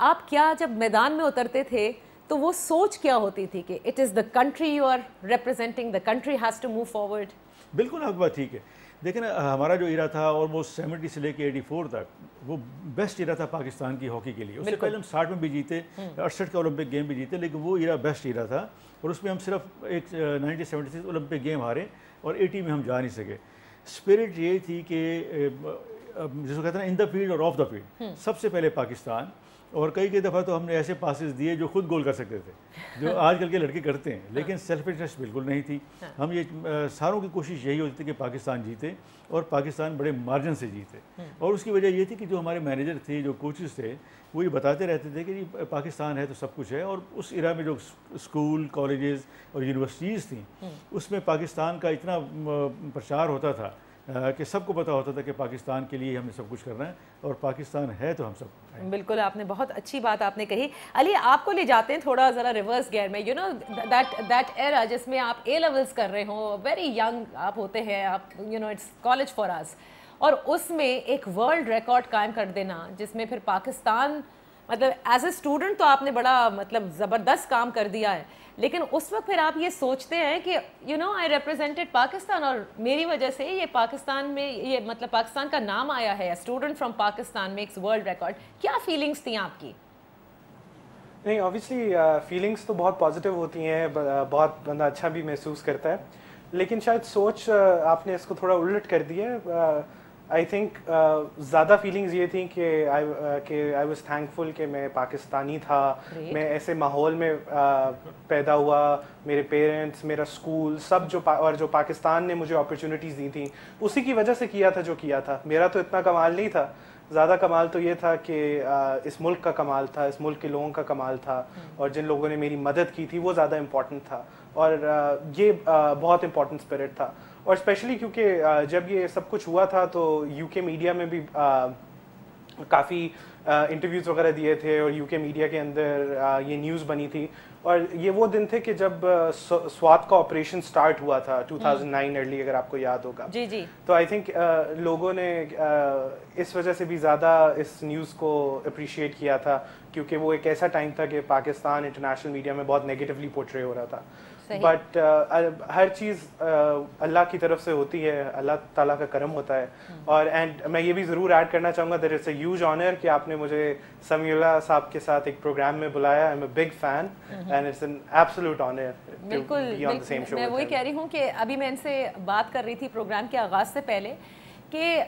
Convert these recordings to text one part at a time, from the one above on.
آپ کیا جب میدان میں اترتے تھے تو وہ سوچ کیا ہوتی تھی کہ it is the country you are representing, the country has to move forward? بالکل آپ کی بات ٹھیک ہے. دیکھیں نا, ہمارا جو ایرا تھا آلموسٹ 70 سے لے کے 84 تک وہ بیسٹ ایرا تھا پاکستان کی ہاکی کے لیے. اس سے پہلے ہم 60 میں بھی جیتے, 68 کا اولمپک گیم بھی جیتے, لیکن وہ ایرا بیسٹ ایرا تھا. اور اس میں ہم صرف ایک 1976 اولمپک گیم ہارے اور 80 میں ہم جا نہیں سکے. اسپرٹ یہ تھی کہ جس کو کہتے ہیں ان دا فیلڈ اور آف دا فیلڈ, سب سے پہلے پاکستان. اور کئی دفعہ تو ہم نے ایسے پاسز دیے جو خود گول کر سکتے تھے, جو آج کل کے لڑکے کرتے ہیں, لیکن سیلفشنس بالکل نہیں تھی. ہم یہ ساروں کی کوشش یہی ہوتی تھی کہ پاکستان جیتے, اور پاکستان بڑے مارجن سے جیتے. اور اس کی وجہ یہ تھی کہ جو ہمارے مینیجر تھے, جو کوچز تھے, وہ یہ بتاتے رہتے تھے کہ پاکستان ہے تو سب کچھ ہے. اور اس ایرا میں جو اسکول, کالجز اور یونیورسٹیز تھیں, اس میں پاکستان کا اتنا پرچار ہوتا تھا کہ سب کو پتہ ہوتا تھا کہ پاکستان کے لیے ہم نے سب کچھ کرنا ہے, اور پاکستان ہے تو ہم سب. بالکل, آپ نے بہت اچھی بات آپ نے کہی. علی, آپ کو لے جاتے ہیں تھوڑا ذرا ریورس گیئر میں. یو نو دیٹ ایرا جس میں آپ اے لیولس کر رہے ہوں, ویری ینگ آپ ہوتے ہیں, آپ you know it's college for us, اور اس میں ایک ورلڈ ریکارڈ قائم کر دینا, جس میں پھر پاکستان مطلب ایز اے اسٹوڈنٹ تو آپ نے بڑا مطلب زبردست کام کر دیا ہے, لیکن اس وقت پھر آپ یہ سوچتے ہیں کہ you know I represented Pakistan, اور میری وجہ سے یہ پاکستان میں یہ مطلب پاکستان کا نام آیا ہے, student from Pakistan makes world record. کیا فیلنگس تھیں آپ کی؟ نہیں, آبویسلی فیلنگس تو بہت پازیٹیو ہوتی ہیں, بہت بندہ اچھا بھی محسوس کرتا ہے, لیکن شاید سوچ آپ نے اس کو تھوڑا الٹ کر دی ہے. آئی تھنک زیادہ فیلنگز یہ تھیں کہ آئی واز تھینکفل کہ میں پاکستانی تھا, میں ایسے ماحول میں پیدا ہوا, میرے پیرنٹس, میرا اسکول, سب جو پاکستان نے مجھے اپرچونیٹیز دی تھیں اسی کی وجہ سے کیا تھا جو کیا تھا. میرا تو اتنا کمال نہیں تھا, زیادہ کمال تو یہ تھا کہ اس ملک کا کمال تھا, اس ملک کے لوگوں کا کمال تھا, اور جن لوگوں نے میری مدد کی تھی وہ زیادہ امپورٹنٹ تھا. اور یہ بہت امپورٹنٹ اسپرٹ تھا. اور اسپیشلی کیونکہ جب یہ سب کچھ ہوا تھا تو یو کے میڈیا میں بھی کافی انٹرویوز وغیرہ دیے تھے, اور یو کے میڈیا کے اندر یہ نیوز بنی تھی. اور یہ وہ دن تھے کہ جب سوات کا آپریشن سٹارٹ ہوا تھا 2009 ارلی, اگر آپ کو یاد ہوگا. جی جی. تو آئی تھنک لوگوں نے اس وجہ سے بھی زیادہ اس نیوز کو اپریشیٹ کیا تھا, کیونکہ وہ ایک ایسا ٹائم تھا کہ پاکستان انٹرنیشنل میڈیا میں بہت نیگیٹیولی پورٹرے ہو رہا تھا. بٹ ہر چیز اللہ کی طرف سے ہوتی ہے, اللہ تعالیٰ کا کرم ہوتا ہے. اور اینڈ میں یہ بھی ضرور ایڈ کرنا چاہوں گا that it's a huge honour کہ آپ نے مجھے سمیع اللہ صاحب کے ساتھ ایک پروگرام میں بلایا. I am a big fan and it's an absolute honour. بالکل, میں وہی کہہ رہی ہوں کہ ابھی میں ان سے بات کر رہی تھی پروگرام کے آغاز سے پہلے کہ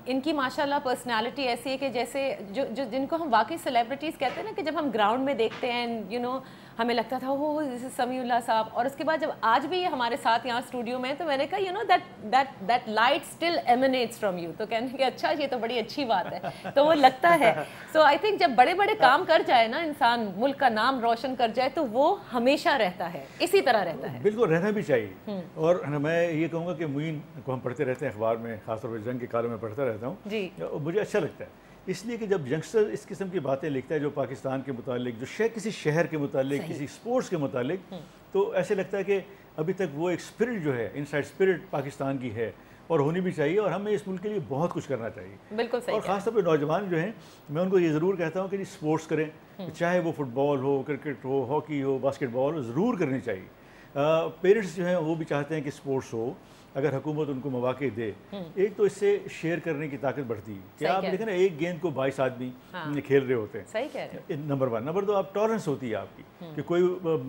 ان کی ماشاءاللہ پرسنالٹی ایسی ہے کہ جیسے جن کو ہم واقعی سیلیبریٹیز کہتے ہیں نا, کہ جب ہم گراؤنڈ میں دیکھتے ہیں یو نو ہمیں لگتا تھا وہ سمیع اللہ صاحب, اور اس کے بعد جب آج بھی یہ ہمارے ساتھ یہاں اسٹوڈیو میں, تو میں نے کہا you know that light still emanates from you. تو کہنے کہ اچھا یہ تو بڑی اچھی بات ہے, تو وہ لگتا ہے. سو آئی تھنک جب بڑے بڑے کام کر جائے نا انسان, ملک کا نام روشن کر جائے, تو وہ ہمیشہ رہتا ہے, اسی طرح رہتا ہے. بالکل رہنا بھی چاہیے. اور میں یہ کہوں گا کہ معین کو ہم پڑھتے رہتے ہیں اخبار میں, خاص طور پہ جنگ کے کالوں میں پڑھتا رہتا ہوں. جی, مجھے اچھا لگتا ہے اس لیے کہ جب ینگسٹر اس قسم کی باتیں لکھتا ہے جو پاکستان کے متعلق, جو کسی شہر کے متعلق, کسی اسپورٹس کے متعلق, تو ایسے لگتا ہے کہ ابھی تک وہ ایک اسپرٹ جو ہے, انسائڈ اسپرٹ پاکستان کی ہے, اور ہونی بھی چاہیے, اور ہمیں اس ملک کے لیے بہت کچھ کرنا چاہیے. بالکل صحیح. اور خاص طور پہ نوجوان جو ہیں, میں ان کو یہ ضرور کہتا ہوں کہ اسپورٹس کریں, چاہے وہ فٹ بال ہو, کرکٹ ہو, ہاکی ہو, باسکٹ بال ہو, ضرور کرنی چاہیے. پیرنٹس جو ہیں وہ بھی چاہتے ہیں کہ اسپورٹس ہو, اگر حکومت ان کو مواقع دے. ایک تو اس سے شیئر کرنے کی طاقت بڑھتی ہے کہ آپ دیکھیں نا, ایک گیند کو 22 آدمی کھیل رہے ہوتے ہیں. صحیح کہہ رہے ہیں. نمبر 1. نمبر 2, آپ ٹالرنس ہوتی ہے آپ کی کہ کوئی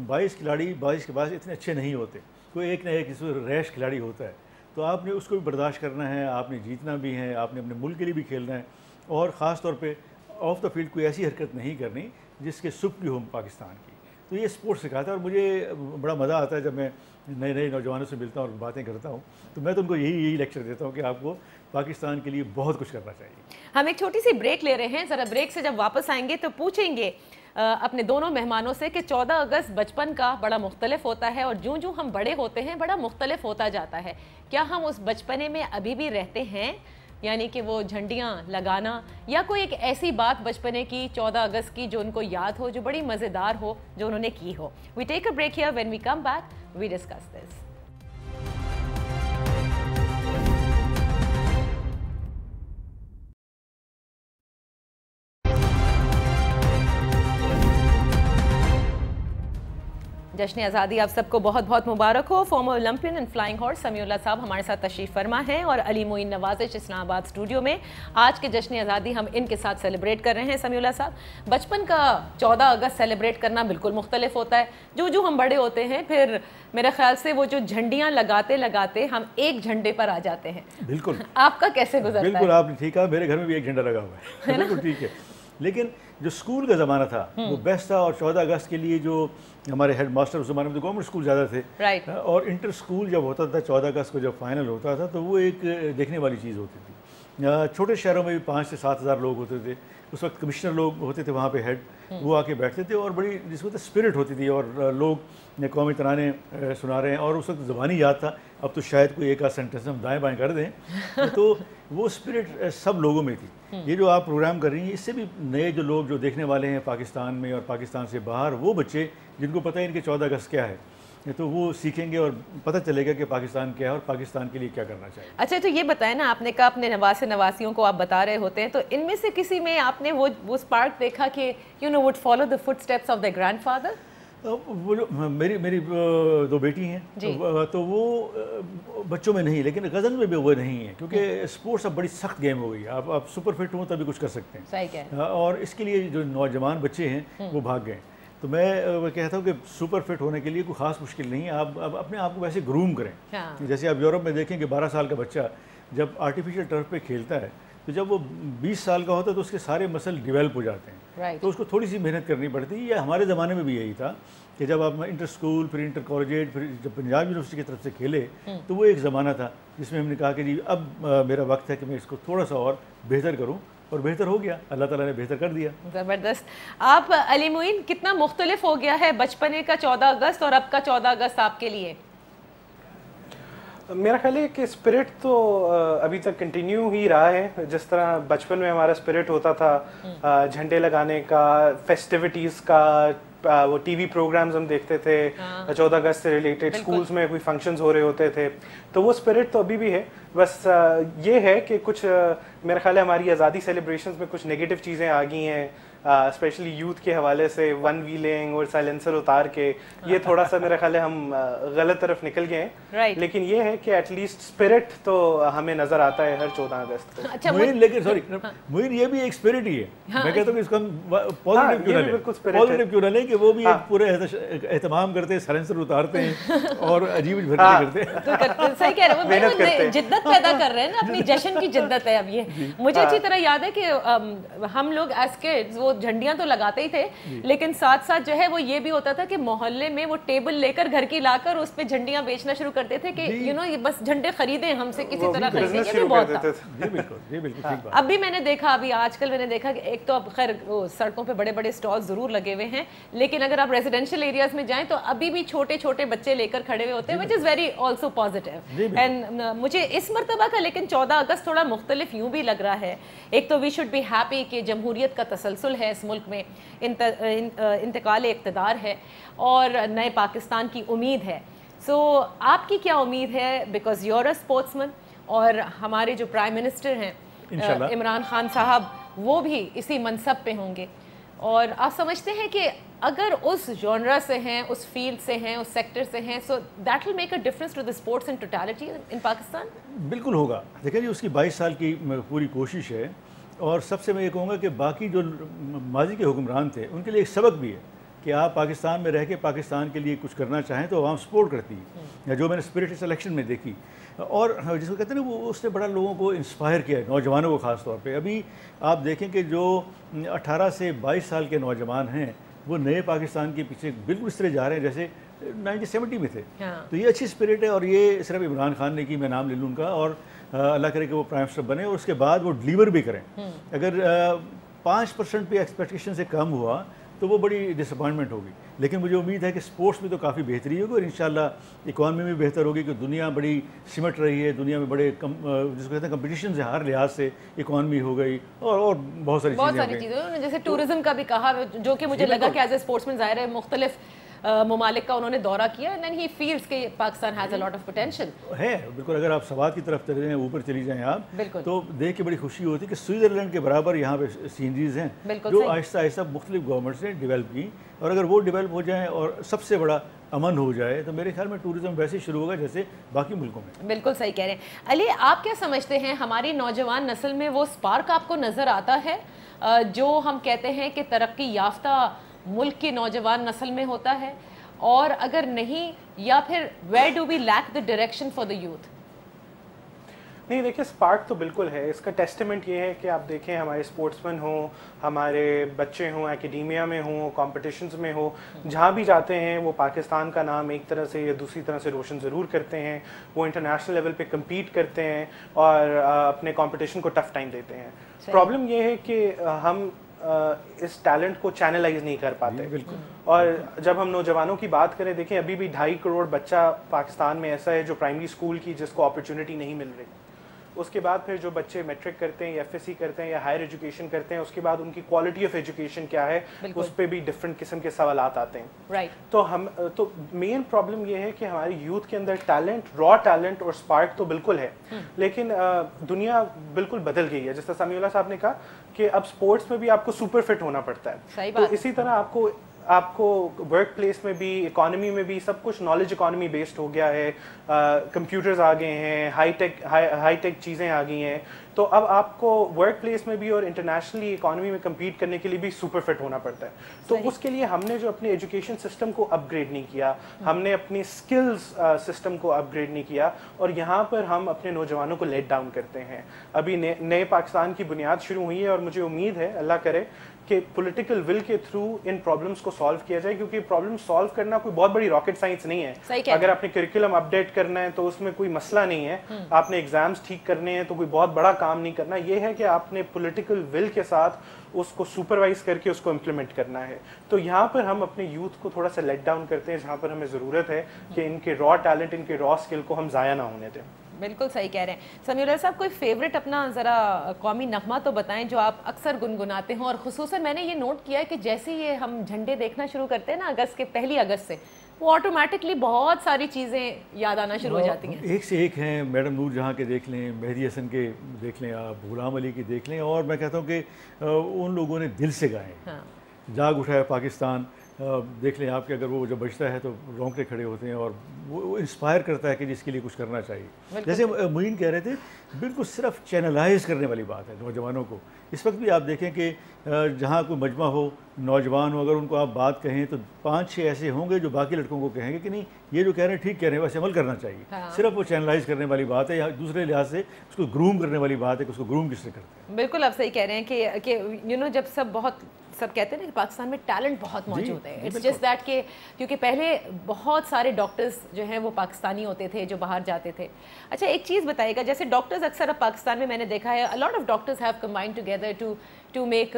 22 کھلاڑی 22 کے بعد اتنے اچھے نہیں ہوتے, کوئی ایک نہ ایک اس میں ریش کھلاڑی ہوتا ہے. تو آپ نے اس کو بھی برداشت کرنا ہے, آپ نے جیتنا بھی ہے, آپ نے اپنے ملک کے لیے بھی کھیلنا ہے, اور خاص طور پہ آف دا فیلڈ کوئی ایسی حرکت نہیں کرنی جس کے سپری ہو پاکستان کی. تو یہ اسپورٹس سکھاتا ہے, اور مجھے بڑا مزہ آتا ہے جب میں نئے نوجوانوں سے ملتا ہوں اور باتیں کرتا ہوں, تو میں تو ان کو یہی لیکچر دیتا ہوں کہ آپ کو پاکستان کے لیے بہت کچھ کرنا چاہیے. ہم ایک چھوٹی سی بریک لے رہے ہیں, ذرا بریک سے جب واپس آئیں گے تو پوچھیں گے اپنے دونوں مہمانوں سے کہ 14 اگست بچپن کا بڑا مختلف ہوتا ہے, اور جوں ہم بڑے ہوتے ہیں بڑا مختلف ہوتا جاتا ہے. کیا ہم اس بچپنے میں ابھی بھی رہتے ہیں, یعنی کہ وہ جھنڈیاں لگانا, یا کوئی ایک ایسی بات بچپنے کی 14 اگست کی جو ان کو یاد ہو, جو بڑی مزیدار ہو, جو انہوں نے کی ہو. We take a break here, when we come back we discuss this. جشن آزادی آپ سب کو بہت بہت مبارک ہو. Former Olympian and flying horse Sami Ullah صاحب ہمارے ساتھ تشریف فرما ہیں اور علی معین نوازش اسلام آباد اسٹوڈیو میں. آج کے جشن آزادی ہم ان کے ساتھ سیلیبریٹ کر رہے ہیں. سمیع اللہ صاحب, بچپن کا 14 اگست سیلیبریٹ کرنا بالکل مختلف ہوتا ہے. جو ہم بڑے ہوتے ہیں پھر میرے خیال سے وہ جو جھنڈیاں لگاتے ہم ایک جھنڈے پر آ جاتے ہیں. بالکل. آپ کا کیسے گزرتا ہے؟ بالکل آپ نے ٹھیک کہا, میرے گھر میں بھی ایک جھنڈا لگا ہوا ہے. بالکل ٹھیک ہے. لیکن جو اسکول کا زمانہ تھا وہ بیسٹ تھا, اور 14 اگست کے لیے جو ہمارے ہیڈ ماسٹر اس زمانے میں تو گورنمنٹ اسکول زیادہ تھے, اور انٹر اسکول جب ہوتا تھا 14 اگست کو جب فائنل ہوتا تھا تو وہ ایک دیکھنے والی چیز ہوتی تھی. چھوٹے شہروں میں بھی 5 سے 7 ہزار لوگ ہوتے تھے. اس وقت کمشنر لوگ ہوتے تھے وہاں پہ ہیڈ, وہ آ کے بیٹھتے تھے اور بڑی جس کو اسپرٹ ہوتی تھی, اور لوگ قومی ترانے سنا رہے ہیں, اور اس وقت زبانی یاد تھا. اب تو شاید کوئی ایک آدھ سینٹنس ہم دائیں بائیں کر دیں, تو وہ اسپرٹ سب لوگوں میں تھی. یہ جو آپ پروگرام کر رہی ہیں, اس سے بھی نئے جو لوگ جو دیکھنے والے ہیں پاکستان میں اور پاکستان سے باہر, وہ بچے جن کو پتہ ہے ان کے 14 اگست کیا ہے, تو وہ سیکھیں گے اور پتہ چلے گا کہ پاکستان کیا ہے اور پاکستان کے لیے کیا کرنا چاہیے. اچھا, تو یہ بتائیں نا, آپ نے کہا اپنے نواسیوں کو آپ بتا رہے ہوتے ہیں, تو ان میں سے کسی میں آپ نے وہ اسپارک دیکھا کہ would follow the footsteps of their grandfather? وہ جو میری 2 بیٹی ہیں, تو وہ بچوں میں نہیں, لیکن غزل میں بھی وہ نہیں ہے, کیونکہ اسپورٹس اب بڑی سخت گیم ہو گئی. آپ سپر فٹ ہوں تبھی کچھ کر سکتے ہیں. صحیح کہہ. اور اس کے لیے جو نوجوان بچے ہیں وہ بھاگ گئے. تو میں کہتا ہوں کہ سپر فٹ ہونے کے لیے کوئی خاص مشکل نہیں ہے. آپ اپنے آپ کو ویسے گروم کریں. جیسے آپ یورپ میں دیکھیں کہ 12 سال کا بچہ جب آرٹیفیشل ٹرف پہ کھیلتا ہے, تو جب وہ 20 سال کا ہوتا ہے تو اس کے سارے مسل ڈیولپ ہو جاتے ہیں. تو اس کو تھوڑی سی محنت کرنی پڑتی ہے. یہ ہمارے زمانے میں بھی یہی تھا کہ جب آپ انٹر اسکول, پھر انٹر کالجیٹ, پھر جب پنجاب یونیورسٹی کی طرف سے کھیلے, تو وہ ایک زمانہ تھا جس میں ہم نے کہا کہ جی اب میرا وقت ہے کہ میں اس کو تھوڑا سا اور بہتر کروں, اور بہتر ہو گیا. اللہ تعالیٰ نے بہتر کر دیا. زبردست. آپ علی معین, کتنا مختلف ہو گیا ہے بچپنے کا 14 اگست اور اب کا 14 اگست آپ کے لیے؟ میرا خیال ہے کہ اسپرٹ تو ابھی تک کنٹینیو ہی رہا ہے. جس طرح بچپن میں ہمارا اسپرٹ ہوتا تھا جھنڈے لگانے کا, فیسٹیوٹیز کا, وہ ٹی وی پروگرامز ہم دیکھتے تھے 14 اگست سے ریلیٹڈ, اسکولز میں کوئی فنکشنز ہو رہے ہوتے تھے, تو وہ اسپرٹ تو ابھی بھی ہے. بس یہ ہے کہ کچھ میرا خیال ہے ہماری آزادی سیلیبریشنز میں کچھ نگیٹو چیزیں آ گئی ہیں, اسپیشلی یوتھ کے حوالے سے, ون ویلنگ اور سائلنسر اتار کے, یہ تھوڑا سا میرا خیال ہے ہم غلط طرف نکل گئے ہیں. لیکن یہ ہے کہ ایٹ لیسٹ اسپرٹ تو ہمیں نظر آتا ہے ہر 14 اگست کو. لیکن سوری معین, یہ بھی ایک اسپرٹ ہی ہے. میں کہتا ہوں کہ اس کو ہم پازیٹیو کیوں نہ لیں, کہ وہ بھی ایک پورے اہتمام کرتے ہیں, سائلنسر اتارتے ہیں اور عجیب کرتے ہیں. صحیح کہہ رہے ہیں, جدت پیدا کر رہے ہیں نا, اپنی جشن کی جدت ہے اب یہ. مجھے اچھی طرح یاد ہے کہ ہم لوگ ایز کڈز وہ جھنڈیاں تو لگاتے ہی تھے, لیکن ساتھ ساتھ جو ہے وہ یہ بھی ہوتا تھا کہ محلے میں وہ ٹیبل لے کر گھر کی لا کر اس پہ جھنڈیاں بیچنا شروع کرتے تھے کہ یہ بس جھنڈے خریدیں ہم سے, کسی طرح خریدیں. یہ بھی بہت تھا. اب بھی میں نے دیکھا, ابھی آج کل میں نے دیکھا کہ ایک تو اب خیر سڑکوں پہ بڑے بڑے اسٹال ضرور لگے ہوئے ہیں, لیکن اگر آپ ریزیڈینشیل ایریاز میں جائیں تو ابھی بھی چھوٹے چھوٹے بچے لے کر کھڑے ہوئے ہوتے ہیں, which is very also positive. And مجھے اس مرتبہ کا لیکن 14 اگست تھوڑا مختلف یوں بھی لگ رہا ہے. ایک تو وی شوڈ بی ہیپی کہ جمہوریت کا تسلسل ہے اس ملک میں, انتقال اقتدار ہے اور نئے پاکستان کی امید ہے. سو آپ کی کیا امید ہے, because you are a sportsman, اور ہمارے جو پرائم منسٹر ہیں عمران خان صاحب, وہ بھی اسی منصب پہ ہوں گے, اور آپ سمجھتے ہیں کہ اگر اس جانرا سے ہیں, اس فیلڈ سے ہیں, اس سیکٹر سے ہیں, so that will make a difference to the sports in totality in Pakistan? بالکل ہوگا. دیکھیں جی, اس کی 22 سال کی پوری کوشش ہے, اور سب سے میں یہ کہوں گا کہ باقی جو ماضی کے حکمران تھے ان کے لیے ایک سبق بھی ہے کہ آپ پاکستان میں رہ کے پاکستان کے لیے کچھ کرنا چاہیں تو عوام سپورٹ کرتی ہے, یا جو میں نے اسپرٹ سلیکشن میں دیکھی, اور جس کو کہتے ہیں نا وہ اس نے بڑا لوگوں کو انسپائر کیا ہے, نوجوانوں کو خاص طور پہ. ابھی آپ دیکھیں کہ جو 18 سے 22 سال کے نوجوان ہیں وہ نئے پاکستان کے پیچھے بالکل اس طرح جا رہے ہیں جیسے 1970 میں تھے. تو یہ اچھی اسپرٹ ہے, اور یہ صرف عمران خان نے کی, میں نام لے لوں ان کا, اور اللہ کرے کہ وہ پرائم منسٹر بنے اور اس کے بعد وہ ڈیلیور بھی کریں. اگر 5% بھی ایکسپیکٹیشن سے کم ہوا تو وہ بڑی ڈس اپوائنٹمنٹ ہوگی, لیکن مجھے امید ہے کہ اسپورٹس میں تو کافی بہتری ہوگی, اور انشاءاللہ اکانومی میں بہتر ہوگی, کہ دنیا بڑی سمٹ رہی ہے, دنیا میں بڑے جس کو کہتے ہیں کمپٹیشنز ہیں, ہر لحاظ سے اکانومی ہو گئی, اور بہت ساری چیزیں. جیسے ٹورزم کا بھی کہا, جو کہ مجھے لگا کہ ایز اے اسپورٹس مین ظاہر ہے مختلف ممالک کا انہوں نے دورہ کیا اینڈ دین ہی فیلز کہ Pakistan has a lot of potential ہے. بالکل, اگر آپ سوات کی طرف چلے جائیں, اوپر چلی جائیں آپ, بالکل, تو دیکھ کے بڑی خوشی ہوتی ہے کہ سوئٹزرلینڈ کے برابر یہاں پہ سینریز ہیں جو آہستہ آہستہ مختلف گورنمنٹس نے ڈیولپ کی, اور اگر وہ ڈیولپ ہو جائیں اور سب سے بڑا امن ہو جائے تو میرے خیال میں ٹورزم ویسے شروع ہوگا جیسے باقی ملکوں میں. بالکل صحیح کہہ رہے ہیں. علی, آپ کیا سمجھتے ہیں ہماری نوجوان نسل میں وہ اسپارک آپ کو نظر آتا ہے جو ہم کہتے ہیں کہ ترقی یافتہ ملک کی نوجوان نسل میں ہوتا ہے, اور اگر نہیں, یا پھر where do we lack the direction for the youth? نہیں دیکھیں, اسپارک تو بالکل ہے. اس کا ٹیسٹیمنٹ یہ ہے کہ آپ دیکھیں ہمارے اسپورٹس مین ہوں, ہمارے بچے ہوں, اکیڈیمیا میں ہوں, کمپٹیشنز میں ہوں, جہاں بھی جاتے ہیں وہ پاکستان کا نام ایک طرح سے یا دوسری طرح سے روشن ضرور کرتے ہیں. وہ انٹرنیشنل لیول پہ کمپیٹ کرتے ہیں اور اپنے کمپٹیشن کو ٹف ٹائم دیتے ہیں. پرابلم یہ ہے کہ ہم اس ٹیلنٹ کو چینلائز نہیں کر پاتے. اور جب ہم نوجوانوں کی بات کریں, دیکھیں ابھی بھی 2.5 کروڑ بچہ پاکستان میں ایسا ہے جو پرائمری اسکول کی جس کو اپرچونٹی نہیں مل رہی. اس کے بعد پھر جو بچے میٹرک کرتے ہیں یا ایف ایس سی کرتے ہیں یا ہائر ایجوکیشن کرتے ہیں, اس کے بعد ان کی کوالٹی آف ایجوکیشن کیا ہے, اس پہ بھی ڈفرینٹ قسم کے سوالات آتے ہیں. تو مین پرابلم یہ ہے کہ ہماری یوتھ کے اندر ٹیلنٹ, را ٹیلنٹ اور اسپارک تو بالکل ہے, لیکن دنیا بالکل بدل گئی ہے. جس طرح سمیع اللہ صاحب نے کہا کہ اب اسپورٹس میں بھی آپ کو سپر فٹ ہونا پڑتا ہے, تو اسی طرح آپ کو ورک پلیس میں بھی, اکانومی میں بھی سب کچھ نالج اکانومی بیسڈ ہو گیا ہے. کمپیوٹرز آ گئے ہیں, ہائی ٹیک چیزیں آ گئی ہیں, تو اب آپ کو ورک پلیس میں بھی اور انٹرنیشنلی اکانومی میں کمپیٹ کرنے کے لیے بھی سپر فٹ ہونا پڑتا ہے. تو اس کے لیے ہم نے جو اپنے ایجوکیشن سسٹم کو اپ گریڈ نہیں کیا, ہم نے اپنی اسکلز سسٹم کو اپ گریڈ نہیں کیا, اور یہاں پر ہم اپنے نوجوانوں کو لیٹ ڈاؤن کرتے ہیں. ابھی نئے پاکستان کی بنیاد شروع ہوئی ہے, اور مجھے امید ہے اللہ کرے کہ پولیٹیکل ول کے تھرو ان پرابلمس کو سالو کیا جائے, کیونکہ پرابلم سالو کرنا کوئی بہت بڑی راکٹ سائنس نہیں ہے. اگر آپ نے کریکولم اپڈیٹ کرنا ہے تو اس میں کوئی مسئلہ نہیں ہے, آپ نے ایگزامس ٹھیک کرنے ہیں تو کوئی بہت بڑا کام نہیں کرنا. یہ ہے کہ آپ نے پولیٹیکل ول کے ساتھ اس کو سپروائز کر کے اس کو امپلیمنٹ کرنا ہے. تو یہاں پر ہم اپنے یوتھ کو تھوڑا سا لیٹ ڈاؤن کرتے ہیں, جہاں پر ہمیں ضرورت ہے کہ ان کے را ٹیلنٹ, ان کے را اسکل کو ہم ضائع نہ ہونے دیں. بالکل صحیح کہہ رہے ہیں. سمیع اللہ صاحب, کوئی فیوریٹ اپنا ذرا قومی نغمہ تو بتائیں جو آپ اکثر گنگناتے ہوں, اور خصوصاً میں نے یہ نوٹ کیا ہے کہ جیسے یہ ہم جھنڈے دیکھنا شروع کرتے ہیں نا پہلی اگست سے, وہ آٹومیٹکلی بہت ساری چیزیں یاد آنا شروع ہو جاتی ہیں. ایک سے ایک ہیں, میڈم نور جہاں کے دیکھ لیں, مہدی حسن کے دیکھ لیں, آپ غلام علی کی دیکھ لیں, اور میں کہتا ہوں کہ ان لوگوں نے دل سے گائے. جاگ اٹھا ہے پاکستان, دیکھ لیں آپ کہ اگر وہ جب بجتا ہے تو رونگٹے کھڑے ہوتے ہیں, اور وہ انسپائر کرتا ہے کہ جس کے لیے کچھ کرنا چاہیے. جیسے معین کہہ رہے تھے, بالکل صرف چینلائز کرنے والی بات ہے نوجوانوں کو. اس وقت بھی آپ دیکھیں کہ جہاں کوئی مجمع ہو, نوجوان ہو, اگر ان کو آپ بات کہیں تو 5-6 ایسے ہوں گے جو باقی لڑکوں کو کہیں گے کہ نہیں یہ جو کہہ رہے ہیں ٹھیک کہہ رہے ہیں, ویسے عمل کرنا چاہیے. صرف وہ چینلائز کرنے والی بات ہے, یا دوسرے لحاظ سے اس کو گروم کرنے والی بات ہے کہ اس کو گروم کس سے کرتے ہیں. بالکل آپ صحیح کہہ رہے ہیں کہ جب سب کہتے ہیں نا کہ پاکستان میں ٹیلنٹ بہت موجود ہے. اٹس جسٹ دیٹ کہ کیونکہ پہلے بہت سارے ڈاکٹرز جو ہیں وہ پاکستانی ہوتے تھے جو باہر جاتے تھے. اچھا ایک چیز بتائیے گا, جیسے ڈاکٹرز اکثر اب پاکستان میں نے دیکھا ہے, a lot of doctors have combined together to make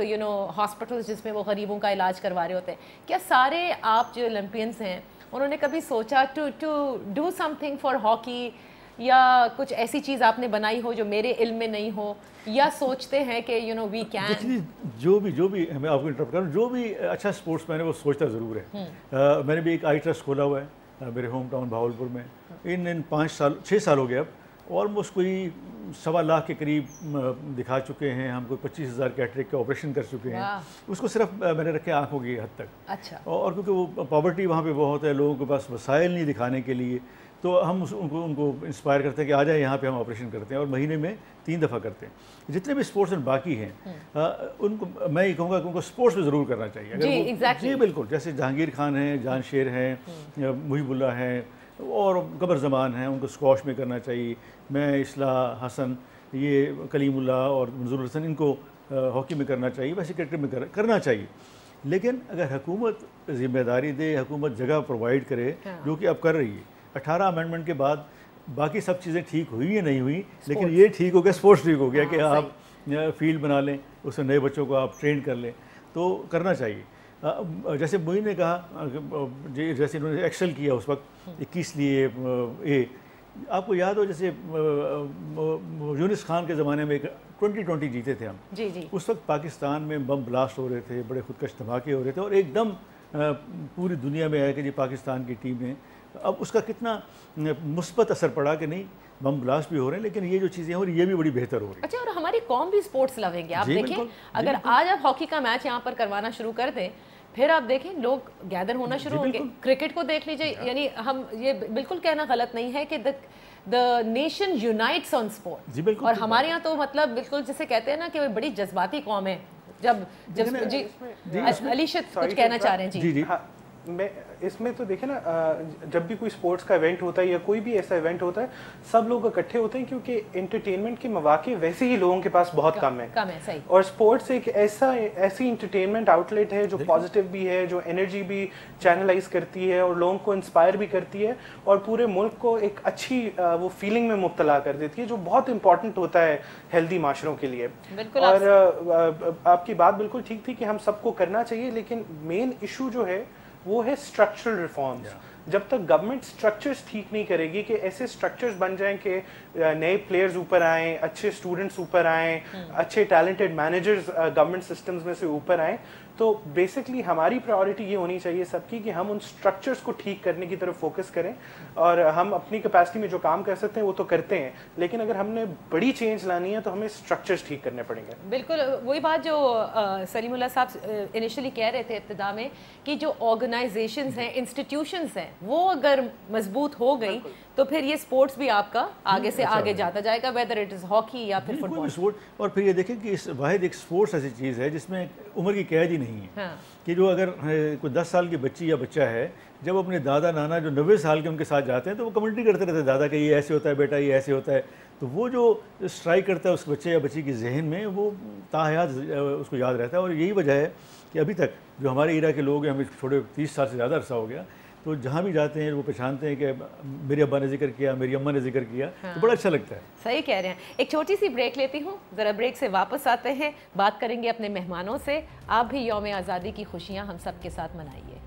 hospitals جس میں وہ غریبوں کا علاج کروا رہے ہوتے ہیں. کیا سارے آپ جو اولمپئنس ہیں انہوں نے کبھی سوچا to do something for hockey, یا کچھ ایسی چیز آپ نے بنائی ہو جو میرے علم میں نہیں ہو, یا سوچتے ہیں کہ وی کین؟ جو بھی میں آپ کو انٹرپٹ کروں, جو بھی اچھا اسپورٹس مین ہے وہ سوچتا ضرور ہے. میں نے بھی ایک آئی ٹرسٹ کھولا ہوا ہے میرے ہوم ٹاؤن بہاولپور میں. ان 6 سال ہو گئے اب, آلموسٹ کوئی 1.25 لاکھ کے قریب دکھا چکے ہیں ہم, کوئی 25,000 کیٹریک کا آپریشن کر چکے ہیں. اس کو صرف میں نے رکھے آنکھوں کی حد تک. اچھا. اور کیونکہ وہ پاورٹی وہاں پہ بہت ہے, لوگوں کے پاس وسائل نہیں دکھانے کے لیے, تو ہم ان کو انسپائر کرتے ہیں کہ آ جائیں یہاں پہ ہم آپریشن کرتے ہیں, اور مہینے میں 3 دفعہ کرتے ہیں. جتنے بھی اسپورٹس میں باقی ہیں ان کو میں یہ کہوں گا کہ ان کو اسپورٹس میں ضرور کرنا چاہیے. جی بالکل, جیسے جہانگیر خان ہیں, جان شیر ہیں, محب اللہ ہیں, اور قمر زمان ہیں, ان کو اسکواش میں کرنا چاہیے. میں اصلاح حسن, یہ کلیم اللہ اور منظور الحسن, ان کو ہاکی میں کرنا چاہیے, ویسے کرکٹ میں کرنا چاہیے. لیکن اگر حکومت ذمہ داری دے, حکومت جگہ پرووائڈ کرے, جو کہ اب کر رہی ہے. 18 امینڈمنٹ کے بعد باقی سب چیزیں ٹھیک ہوئی یا نہیں ہوئی, لیکن یہ ٹھیک ہو گیا, اسپورٹس ٹھیک ہو گیا کہ آپ فیلڈ بنا لیں, اس میں نئے بچوں کو آپ ٹرین کر لیں, تو کرنا چاہیے. جیسے معین نے کہا, جیسے انہوں نے ایکسل کیا اس وقت 21 لیے اے, آپ کو یاد ہو جیسے یونس خان کے زمانے میں 2020 جیتے تھے ہم. جی جی. اس وقت پاکستان میں بم بلاسٹ ہو رہے تھے, بڑے خودکش دھماکے ہو رہے تھے, اور ایک دم پوری دنیا میں ہے کہ جی پاکستان کی ٹیم نے اب اس کا کتنا مثبت اثر پڑا کہ نہیں بم بلاسٹ بھی ہو رہے ہیں لیکن یہ جو چیزیں ہو رہی ہیں یہ بھی بڑی بہتر ہو رہی ہیں. اچھا اور ہماری قوم بھی اسپورٹس لویں گے. آپ دیکھیں اگر آج آپ ہاکی کا میچ یہاں پر کروانا شروع کر دیں پھر آپ دیکھیں لوگ گیدر ہونا شروع ہوں گے. کرکٹ کو دیکھ لیجئے, یعنی ہم یہ بالکل کہنا غلط نہیں ہے کہ the nation unites on sport. اور ہمارے یہاں تو مطلب بالکل جسے کہتے ہیں نا کہ بڑی جذباتی قوم ہے. جب جی علیشت کچھ کہنا چاہ رہے ہیں. جی میں اس میں تو دیکھیں نا جب بھی کوئی سپورٹس کا ایونٹ ہوتا ہے یا کوئی بھی ایسا ایونٹ ہوتا ہے سب لوگ اکٹھے ہوتے ہیں کیونکہ انٹرٹینمنٹ کے مواقع ویسے ہی لوگوں کے پاس بہت کم ہے. اور سپورٹس ایک ایسی انٹرٹینمنٹ آؤٹ لیٹ ہے جو پازیٹیو بھی ہے, جو انرجی بھی چینلائز کرتی ہے اور لوگوں کو انسپائر بھی کرتی ہے اور پورے ملک کو ایک اچھی وہ فیلنگ میں مبتلا کر دیتی ہے جو بہت امپورٹنٹ ہوتا ہے ہیلدی معاشروں کے لیے. اور آپ کی بات بالکل ٹھیک تھی کہ ہم سب کو کرنا چاہیے لیکن مین ایشو جو ہے وہ ہے اسٹرکچرل ریفارمز. جب تک گورنمنٹ اسٹرکچرز ٹھیک نہیں کرے گی کہ ایسے اسٹرکچرز بن جائیں کہ نئے پلیئرز اوپر آئیں, اچھے اسٹوڈنٹس اوپر آئیں, اچھے ٹیلنٹڈ مینیجرز گورنمنٹ سسٹمز میں سے اوپر آئیں, تو بیسکلی ہماری پرائیورٹی یہ ہونی چاہیے سب کی کہ ہم ان اسٹرکچرز کو ٹھیک کرنے کی طرف فوکس کریں. اور ہم اپنی کیپیسٹی میں جو کام کر سکتے ہیں وہ تو کرتے ہیں لیکن اگر ہم نے بڑی چینج لانی ہے تو ہمیں اسٹرکچرز ٹھیک کرنے پڑیں گے. بالکل وہی بات جو سلیم اللہ صاحب انیشلی کہہ رہے تھے ابتدا میں کہ جو آرگنائزیشنز ہیں, انسٹیٹیوشنز ہیں, وہ اگر مضبوط ہو گئی تو پھر یہ سپورٹس بھی آپ کا آگے سے آگے جاتا جائے گا, ویدر اٹ از ہاکی یا پھر فٹ بال. اور پھر یہ دیکھیں کہ اس واحد ایک سپورٹس ایسی چیز ہے جس میں عمر کی قید ہی نہیں ہے کہ جو اگر کوئی 10 سال کی بچی یا بچہ ہے جب اپنے دادا نانا جو 90 سال کے ان کے ساتھ جاتے ہیں تو وہ کمنٹری کرتے رہتے ہیں دادا کہ یہ ایسے ہوتا ہے بیٹا یہ ایسے ہوتا ہے, تو وہ جو اسٹرائک کرتا ہے اس بچے یا بچی کے ذہن میں وہ تاحیات اس کو یاد رہتا ہے. اور یہی وجہ ہے کہ ابھی تک جو ہمارے ایرا کے لوگ ہیں, ہمیں چھوٹے 30 سال سے زیادہ عرصہ ہو گیا, تو جہاں بھی جاتے ہیں وہ پہچانتے ہیں کہ میرے ابا نے ذکر کیا, میری اماں نے ذکر کیا, تو بڑا اچھا لگتا ہے. صحیح کہہ رہے ہیں. ایک چھوٹی سی بریک لیتی ہوں, ذرا بریک سے واپس آتے ہیں, بات کریں گے اپنے مہمانوں سے. آپ بھی یوم آزادی کی خوشیاں ہم سب کے ساتھ منائیے.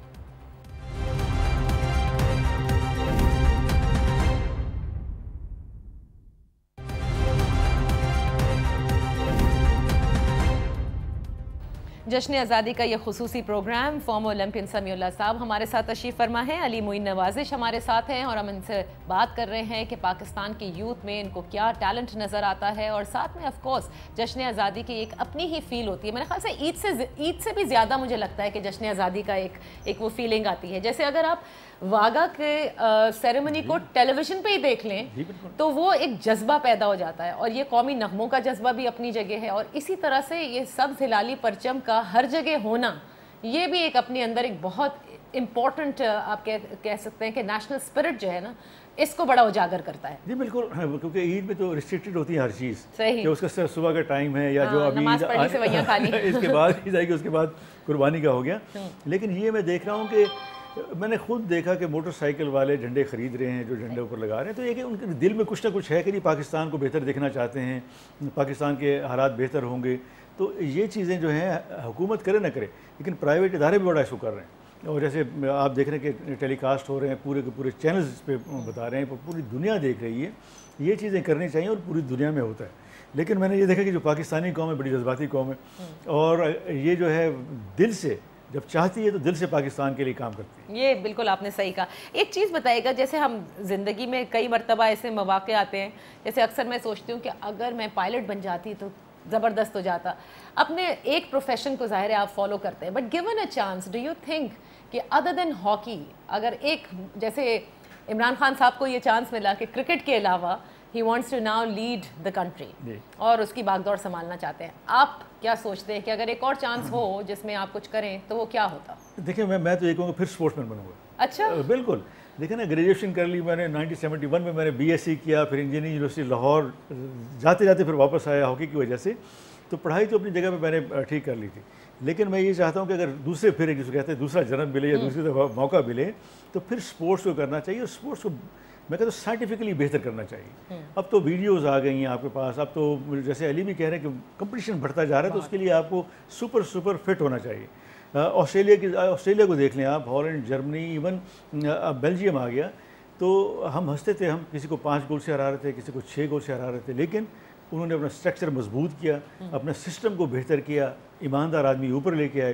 جشن آزادی کا یہ خصوصی پروگرام, فارمر اولمپئن سمیع اللہ صاحب ہمارے ساتھ تشریف فرما ہیں, علی معین نوازش ہمارے ساتھ ہیں اور ہم ان سے بات کر رہے ہیں کہ پاکستان کی یوتھ میں ان کو کیا ٹیلنٹ نظر آتا ہے اور ساتھ میں آف کورس جشن آزادی کی ایک اپنی ہی فیل ہوتی ہے. میرے خیال سے عید سے بھی زیادہ مجھے لگتا ہے کہ جشن آزادی کا ایک وہ فیلنگ آتی ہے. جیسے اگر آپ واگا کے سیریمنی کو ٹیلی ویژن پہ ہی دیکھ لیں تو وہ ایک جذبہ پیدا ہو جاتا ہے اور یہ قومی نغموں کا جذبہ بھی اپنی جگہ ہے, اور اسی طرح سے یہ سبز ہلالی پرچم کا ہر جگہ ہونا یہ بھی ایک اپنے اندر ایک بہت امپورٹنٹ آپ کہہ سکتے ہیں کہ نیشنل اسپرٹ جو ہے نا اس کو بڑا اجاگر کرتا ہے. جی بالکل, کیونکہ عید میں تو ریسٹرکٹڈ ہوتی ہے ہر چیز, صحیح کہ اس کا صرف صبح کا ٹائم ہے یا جو ابھی نماز پڑھنی سے ویاں کھا لی اس کے بعد عید آئے گی, اس کے بعد قربانی کا ہو گیا. لیکن یہ میں دیکھ رہا ہوں کہ میں نے خود دیکھا کہ موٹر سائیکل والے جھنڈے خرید رہے ہیں, جو جھنڈے اوپر لگا رہے ہیں, تو یہ کہ ان کے دل میں کچھ نہ کچھ ہے کہ جی پاکستان کو بہتر دیکھنا چاہتے ہیں, پاکستان کے حالات بہتر ہوں گے. تو یہ چیزیں جو ہیں حکومت کرے نہ کرے لیکن پرائیویٹ ادارے بھی بڑا ایشو کر رہے ہیں. اور جیسے آپ دیکھ رہے ہیں کہ ٹیلی کاسٹ ہو رہے ہیں, پورے کے پورے چینلز پہ بتا رہے ہیں, پوری دنیا دیکھ رہی ہے. یہ چیزیں کرنی چاہیے اور پوری دنیا میں ہوتا ہے. لیکن میں نے یہ دیکھا کہ جو پاکستانی قوم ہے بڑی جذباتی قوم ہے اور یہ جو ہے دل سے جب چاہتی ہے تو دل سے پاکستان کے لیے کام کرتی ہے. یہ بالکل آپ نے صحیح کہا. ایک چیز بتائے گا, جیسے ہم زندگی میں کئی مرتبہ ایسے مواقع آتے ہیں, جیسے اکثر میں سوچتی ہوں کہ اگر میں پائلٹ بن جاتی تو زبردست ہو جاتا. اپنے ایک پروفیشن کو ظاہر ہے آپ فالو کرتے ہیں, but given a chance do you think کہ ادر دین ہاکی اگر ایک جیسے عمران خان صاحب کو یہ چانس ملا کہ کرکٹ کے علاوہ he wants to now lead the country اور اس کی باغ دوڑ سنبھالنا چاہتے ہیں, آپ کیا سوچتے ہیں کہ اگر ایک اور چانس ہو جس میں آپ کچھ کریں تو وہ کیا ہوتا؟ دیکھیں میں تو یہ کہوں گا پھر اسپورٹس مین بنوں گا. اچھا بالکل. دیکھیں نا گریجویشن کر لی میں نے 1971 میں نے بی ایس سی کیا, پھر انجینئرنگ یونیورسٹی لاہور جاتے جاتے پھر واپس آیا ہاکی کی وجہ سے. تو پڑھائی تو اپنی جگہ پہ میں نے ٹھیک کر لی تھی, لیکن میں یہ چاہتا ہوں کہ اگر دوسرے پھر جس کو کہتے ہیں دوسرا جنم ملے یا دوسری دفعہ موقع ملے تو پھر اسپورٹس کو کرنا چاہیے, اور اسپورٹس کو میں کہتا ہوں سائنٹیفکلی بہتر کرنا چاہیے. اب تو ویڈیوز آ گئی ہیں آپ کے پاس, اب تو جیسے علی بھی کہہ رہے ہیں کہ کمپٹیشن بڑھتا جا رہا ہے, تو اس کے لیے آپ کو سپر فٹ ہونا چاہیے. آسٹریلیا کو دیکھ لیں آپ, ہالینڈ, جرمنی, ایون بیلجیم آ گیا. تو ہم ہنستے تھے, ہم کسی کو 5 گول سے ہرا رہے تھے, کسی کو 6 گول سے ہرا رہے تھے, لیکن انہوں نے اپنا اسٹرکچر مضبوط کیا, اپنا سسٹم کو بہتر کیا, ایماندار آدمی اوپر لے کے آئے.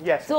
yes. So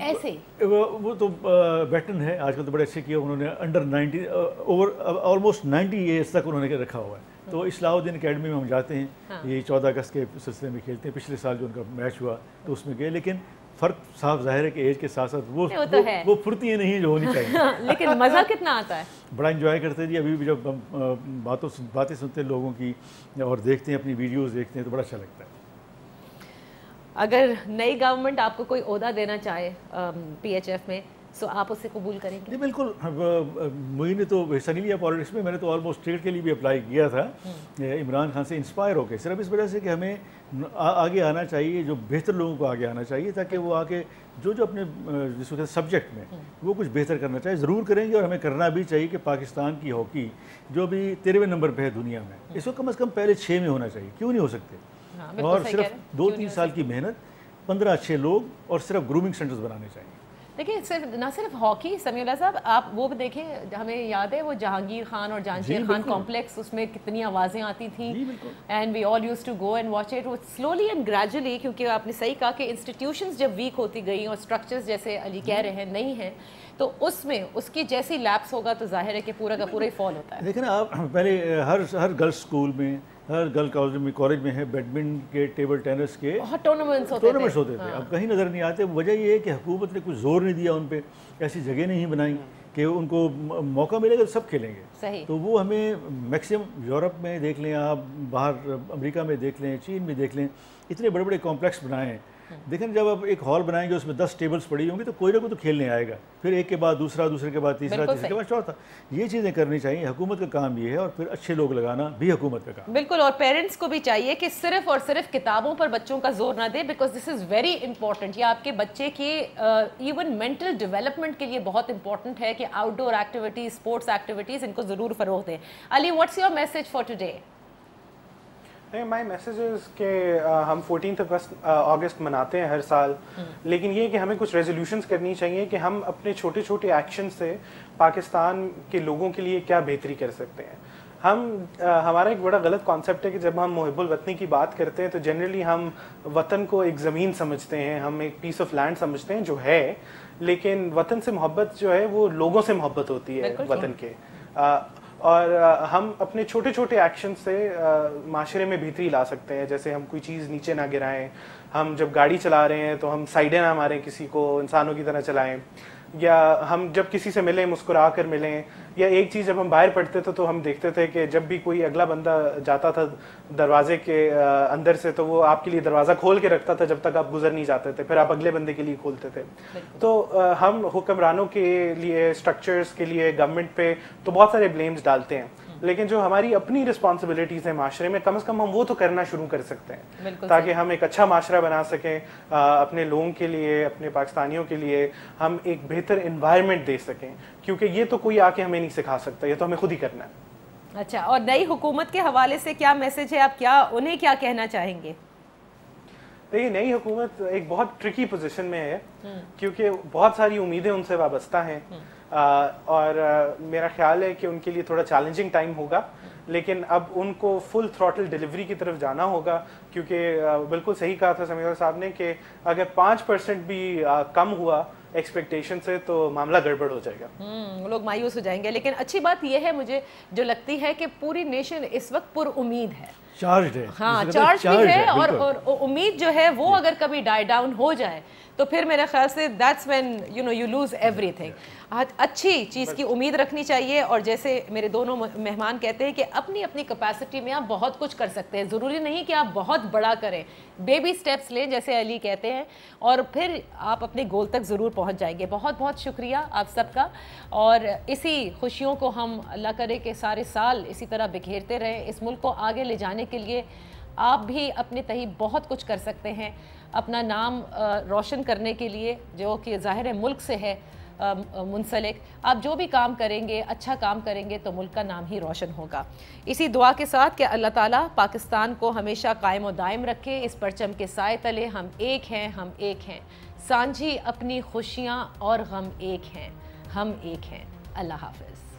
ایسے وہ تو ویٹرن ہے آج کل، تو بڑے اچھے کیے انہوں نے، انڈر 90 اوور آلموسٹ 90 ایئرس تک انہوں نے رکھا ہوا ہے. تو اصلاح الدین اکیڈمی میں ہم جاتے ہیں، یہ 14 اگست کے سلسلے میں کھیلتے ہیں. پچھلے سال جو ان کا میچ ہوا تو اس میں گئے، لیکن فرق صاف ظاہر ہے کہ ایج کے ساتھ ساتھ وہ پھرتیاں نہیں جو ہونی چاہیے. لیکن مزہ کتنا آتا ہے، بڑا انجوائے کرتے جی. ابھی بھی جب ہم باتیں سنتے ہیں لوگوں کی اور دیکھتے ہیں اپنی ویڈیوز دیکھتے ہیں تو بڑا اچھا لگتا ہے. اگر نئی گورنمنٹ آپ کو کوئی عہدہ دینا چاہے پی ایچ ایف میں سو آپ اسے قبول کریں گے؟ جی بالکل. مجھے نے تو حصہ نہیں لیا پالیٹکس میں، میں نے تو آلموسٹ ٹکٹ کے لیے بھی اپلائی کیا تھا عمران خان سے انسپائر ہو کے، صرف اس وجہ سے کہ ہمیں آگے آنا چاہیے، جو بہتر لوگوں کو آگے آنا چاہیے تاکہ وہ آگے جو اپنے جس کو سبجیکٹ میں وہ کچھ بہتر کرنا چاہیے. ضرور کریں گے اور ہمیں کرنا بھی چاہیے کہ پاکستان کی ہاکی جو بھی 13ویں نمبر پہ ہے دنیا میں، اس کو کم از کم پہلے 6 میں ہونا چاہیے. کیوں نہیں ہو سکتے؟ اور صرف 2-3 سال کی محنت، 15 اچھے لوگ اور صرف گرومنگ سینٹرز بنانے چاہیے. دیکھیں صرف نہ صرف ہاکی، سمیع اللہ صاحب آپ وہ بھی دیکھیں، ہمیں یاد ہے وہ جہانگیر خان اور جہانگیر خان کمپلیکس، اس میں کتنی آوازیں آتی تھیں and we all used to go and watch it. وہ سلولی اینڈ گریجولی، کیونکہ آپ نے صحیح کہا کہ انسٹیٹیوشنز جب ویک ہوتی گئیں اور اسٹرکچرز جیسے علی کہہ رہے ہیں نہیں ہیں، تو اس میں اس کی جیسی لیپس ہوگا تو ظاہر ہے کہ پورا کا پورا ہی فال ہوتا ہے. دیکھیں نا آپ، پہلے ہر گرلس اسکول میں، ہر گرل کالج میں ہے بیڈمنٹن کے، ٹیبل ٹینس کے بہت ٹورنامنٹس ہوتے تھے. اب کہیں نظر نہیں آتے. وجہ یہ ہے کہ حکومت نے کچھ زور نہیں دیا ان پہ، ایسی جگہ نہیں بنائی کہ ان کو موقع ملے گا تو سب کھیلیں گے. صحیح. تو وہ ہمیں میکسیمم یورپ میں دیکھ لیں آپ، باہر امریکہ میں دیکھ لیں، چین میں دیکھ لیں، اتنے بڑے بڑے کمپلیکس بنائے ہیں. دیکھیں جب آپ ایک ہال بنائیں گے اس میں 10 ٹیبلز پڑی ہوں گی تو کوئی نہ کوئی تو کھیلنے آئے گا، پھر ایک کے بعد دوسرا، دوسرے کے بعد تیسرا، تیسرے کے بعد چوتھا. یہ چیزیں کرنی چاہیے. حکومت کا کام یہ ہے، اور پھر اچھے لوگ لگانا بھی حکومت کا کام. بالکل. اور پیرنٹس کو بھی چاہیے کہ صرف اور صرف کتابوں پر بچوں کا زور نہ دے، because this is very important. یہ آپ کے بچے کی ایون مینٹل ڈیولپمنٹ کے لیے بہت امپورٹنٹ ہے کہ outdoor activities, sports activities, ان کو ضرور فروغ دیں. Ali, what's your message for today? My message is کہ ہم 14 اگست مناتے ہیں ہر سال، لیکن یہ کہ ہمیں کچھ ریزولوشنز کرنی چاہیے کہ ہم اپنے چھوٹے چھوٹے ایکشن سے پاکستان کے لوگوں کے لیے کیا بہتری کر سکتے ہیں. ہمارا ایک بڑا غلط کانسیپٹ ہے کہ جب ہم محب الوطنی کی بات کرتے ہیں تو جنرلی ہم وطن کو ایک زمین سمجھتے ہیں، ہم ایک پیس آف لینڈ سمجھتے ہیں جو ہے، لیکن وطن سے محبت جو ہے وہ لوگوں سے محبت ہوتی ہے وطن کے. اور ہم اپنے چھوٹے چھوٹے ایکشن سے معاشرے میں بہتری لا سکتے ہیں. جیسے ہم کوئی چیز نیچے نہ گرائیں، ہم جب گاڑی چلا رہے ہیں تو ہم سائڈیں نہ ماریں کسی کو، انسانوں کی طرح چلائیں، یا ہم جب کسی سے ملیں مسکرا کر ملیں. یا ایک چیز جب ہم باہر پڑھتے تھے تو ہم دیکھتے تھے کہ جب بھی کوئی اگلا بندہ جاتا تھا دروازے کے اندر سے تو وہ آپ کے لیے دروازہ کھول کے رکھتا تھا جب تک آپ گزر نہیں جاتے تھے، پھر آپ اگلے بندے کے لیے کھولتے تھے. تو ہم حکمرانوں کے لیے، اسٹرکچرز کے لیے، گورنمنٹ پہ تو بہت سارے بلیمز ڈالتے ہیں، لیکن جو ہماری اپنی رسپانسبلٹیز ہیں معاشرے میں، کم از کم ہم وہ تو کرنا شروع کر سکتے ہیں تاکہ ہم ایک اچھا معاشرہ بنا سکیں اپنے لوگوں کے لیے، اپنے پاکستانیوں کے لیے. ہم ایک بہتر انوائرمنٹ دے سکیں، کیونکہ یہ تو کوئی آ کے ہمیں نہیں سکھا سکتا، یہ تو ہمیں خود ہی کرنا ہے. اچھا، اور نئی حکومت کے حوالے سے کیا میسج ہے؟ آپ انہیں کیا کہنا چاہیں گے؟ دیکھیے، نئی حکومت ایک بہت ٹرکی پوزیشن میں ہے کیونکہ بہت ساری امیدیں ان سے وابستہ ہیں، اور میرا خیال ہے کہ ان کے لیے تھوڑا چیلنجنگ ٹائم ہوگا، لیکن اب ان کو فل تھروٹل ڈیلیوری کی طرف جانا ہوگا. کیونکہ بالکل صحیح کہا تھا سمیع صاحب نے کہ اگر 5% بھی کم ہوا ایکسپیکٹیشن سے تو معاملہ گڑبڑ ہو جائے گا، لوگ مایوس ہو جائیں گے. لیکن اچھی بات یہ ہے مجھے جو لگتی ہے کہ پوری نیشن اس وقت پر امید ہے، چارجڈ ہے. ہاں چارج بھی ہے، اور امید جو ہے وہ اگر کبھی ڈائی ڈاؤن ہو جائے تو پھر میرے خیال سے that's when you lose every thing. اچھی چیز کی امید رکھنی چاہیے، اور جیسے میرے دونوں مہمان کہتے ہیں کہ اپنی اپنی کیپیسٹی میں آپ بہت کچھ کر سکتے ہیں. ضروری نہیں کہ آپ بہت بڑا کریں، بیبی سٹیپس لیں جیسے علی کہتے ہیں، اور پھر آپ اپنے گول تک ضرور پہنچ جائیں گے. بہت بہت شکریہ آپ سب کا، اور اسی خوشیوں کو ہم اللہ کرے کہ سارے سال اسی طرح بکھیرتے رہیں. اس ملک کو آگے لے جانے کے لیے آپ بھی اپنے تہی بہت کچھ کر سکتے ہیں اپنا نام روشن کرنے کے لیے، جو کہ ظاہر ہے ملک سے ہے منسلک. آپ جو بھی کام کریں گے، اچھا کام کریں گے تو ملک کا نام ہی روشن ہوگا. اسی دعا کے ساتھ کہ اللہ تعالیٰ پاکستان کو ہمیشہ قائم و دائم رکھے. اس پرچم کے سائے تلے ہم ایک ہیں، ہم ایک ہیں. سانجھی اپنی خوشیاں اور غم ایک ہیں، ہم ایک ہیں. اللہ حافظ.